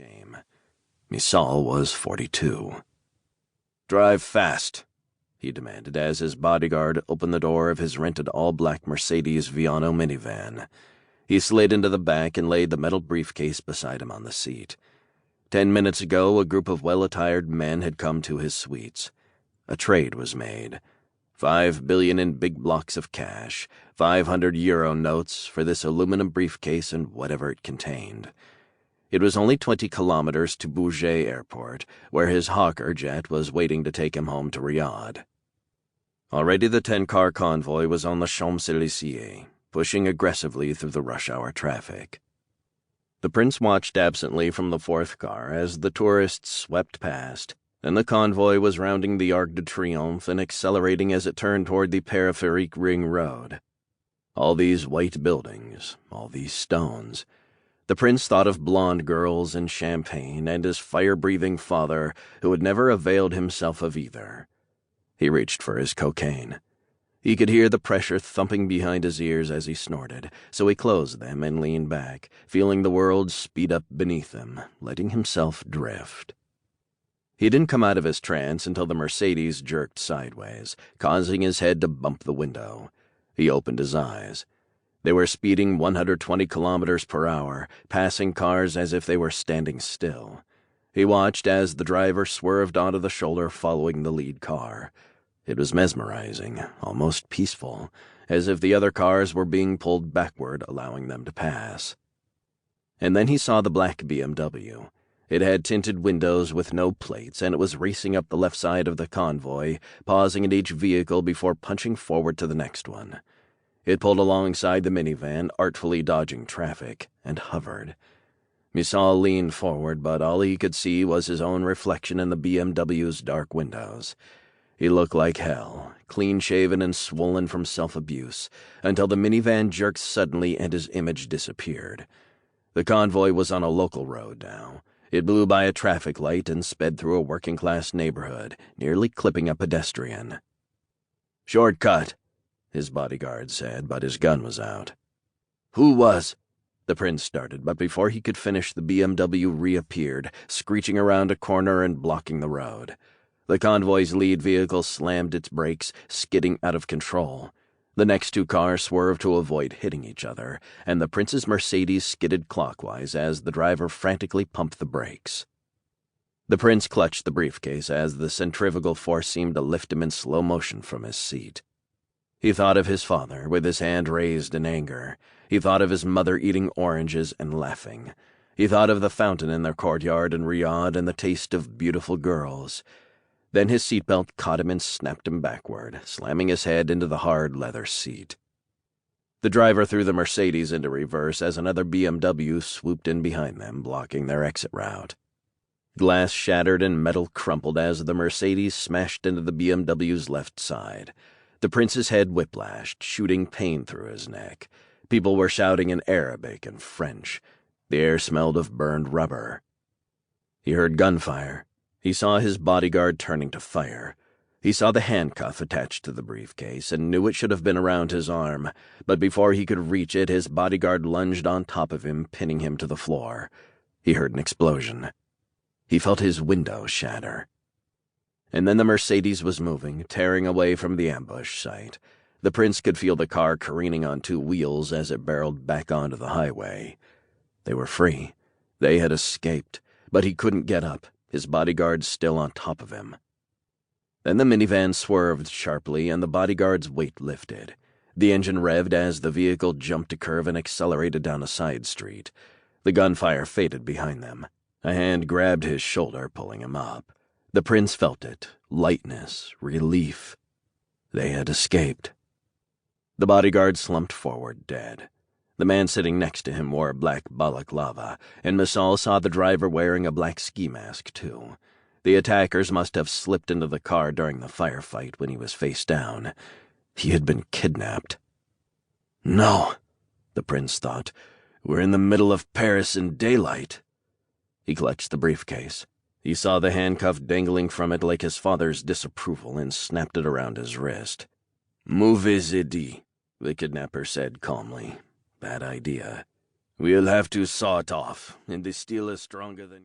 shame. Misal was 42. "Drive fast," he demanded as his bodyguard opened the door of his rented all-black Mercedes Viano minivan. He slid into the back and laid the metal briefcase beside him on the seat. 10 minutes ago, a group of well-attired men had come to his suites. A trade was made. 5 billion in big blocks of cash, 500 euro notes for this aluminum briefcase and whatever it contained. It was only 20 kilometers to Bourget Airport, where his Hawker jet was waiting to take him home to Riyadh. Already the 10-car convoy was on the Champs-Élysées, pushing aggressively through the rush-hour traffic. The prince watched absently from the fourth car as the tourists swept past, and the convoy was rounding the Arc de Triomphe and accelerating as it turned toward the Périphérique Ring Road. All these white buildings, all these stones. The prince thought of blonde girls and champagne and his fire-breathing father, who had never availed himself of either. He reached for his cocaine. He could hear the pressure thumping behind his ears as he snorted, so he closed them and leaned back, feeling the world speed up beneath him, letting himself drift. He didn't come out of his trance until the Mercedes jerked sideways, causing his head to bump the window. He opened his eyes. They were speeding 120 kilometers per hour, passing cars as if they were standing still. He watched as the driver swerved onto the shoulder following the lead car. It was mesmerizing, almost peaceful, as if the other cars were being pulled backward, allowing them to pass. And then he saw the black BMW. It had tinted windows with no plates, and it was racing up the left side of the convoy, pausing at each vehicle before punching forward to the next one. It pulled alongside the minivan, artfully dodging traffic, and hovered. Misal leaned forward, but all he could see was his own reflection in the BMW's dark windows. He looked like hell, clean-shaven and swollen from self-abuse, until the minivan jerked suddenly and his image disappeared. The convoy was on a local road now. It blew by a traffic light and sped through a working-class neighborhood, nearly clipping a pedestrian. "Shortcut," his bodyguard said, but his gun was out. "Who was?" The prince started, but before he could finish, the BMW reappeared, screeching around a corner and blocking the road. The convoy's lead vehicle slammed its brakes, skidding out of control. The next two cars swerved to avoid hitting each other, and the prince's Mercedes skidded clockwise as the driver frantically pumped the brakes. The prince clutched the briefcase as the centrifugal force seemed to lift him in slow motion from his seat. He thought of his father, with his hand raised in anger. He thought of his mother eating oranges and laughing. He thought of the fountain in their courtyard in Riyadh and the taste of beautiful girls. Then his seatbelt caught him and snapped him backward, slamming his head into the hard leather seat. The driver threw the Mercedes into reverse as another BMW swooped in behind them, blocking their exit route. Glass shattered and metal crumpled as the Mercedes smashed into the BMW's left side. The prince's head whiplashed, shooting pain through his neck. People were shouting in Arabic and French. The air smelled of burned rubber. He heard gunfire. He saw his bodyguard turning to fire. He saw the handcuff attached to the briefcase and knew it should have been around his arm, but before he could reach it, his bodyguard lunged on top of him, pinning him to the floor. He heard an explosion. He felt his window shatter. And then the Mercedes was moving, tearing away from the ambush site. The prince could feel the car careening on two wheels as it barreled back onto the highway. They were free. They had escaped, but he couldn't get up, his bodyguard still on top of him. Then the minivan swerved sharply and the bodyguard's weight lifted. The engine revved as the vehicle jumped a curve and accelerated down a side street. The gunfire faded behind them. A hand grabbed his shoulder, pulling him up. The prince felt it, lightness, relief. They had escaped. The bodyguard slumped forward, dead. The man sitting next to him wore a black balaclava, and Misal saw the driver wearing a black ski mask, too. The attackers must have slipped into the car during the firefight when he was face down. He had been kidnapped. "No," the prince thought. "We're in the middle of Paris in daylight." He clutched the briefcase. He saw the handcuff dangling from it like his father's disapproval and snapped it around his wrist. "Mauvais idée," the kidnapper said calmly. "Bad idea. We'll have to saw it off, and the steel is stronger than..."